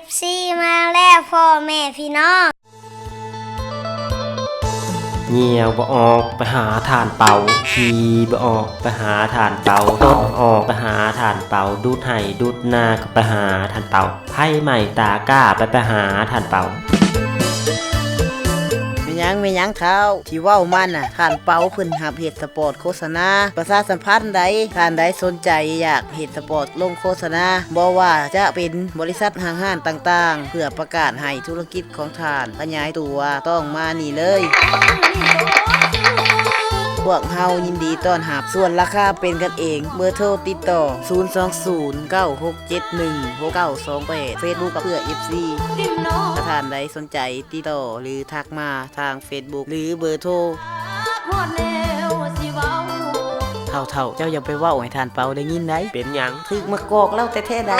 FC มาแล้วพ่อแม่พี่น้องเหนียวบ่ออกไปหาฐานเป่าขี่บ่ออกไปหาฐานเป่าต้นออกไปหาฐานเป่าดูดไห้ดูดนาก็ไปหาฐานเป่าไพ่ใหม่ตาก้าไปหาฐานเป่าไม่ยังเท้าที่เว้ามันน่ะท่านเปาเพิ่นหาเฮ็ดสปอร์ตโฆษณาประชาสัมพันธ์ใดท่านใดสนใจอยากเฮ็ดสปอร์ตลงโฆษณาบ่ว่าจะเป็นบริษัทห้างต่างๆเพื่อประกาศให้ธุรกิจของท่านขยายตัวต้องมานี่เลยพวกเฮายินดีต้อนรับส่วนราคาเป็นกันเองเบอร์โทรติดต่อ02096716928 Facebook เพื่อ FC ถ้าท่านใดสนใจติดต่อหรือทักมาทาง Facebook หรือเบอร์โทรเท่าเจ้าอย่าไปเว้าให้ท่านเปาได้ยินได้เป็นหยังถึกมากอกเล่าแต่แท้ใด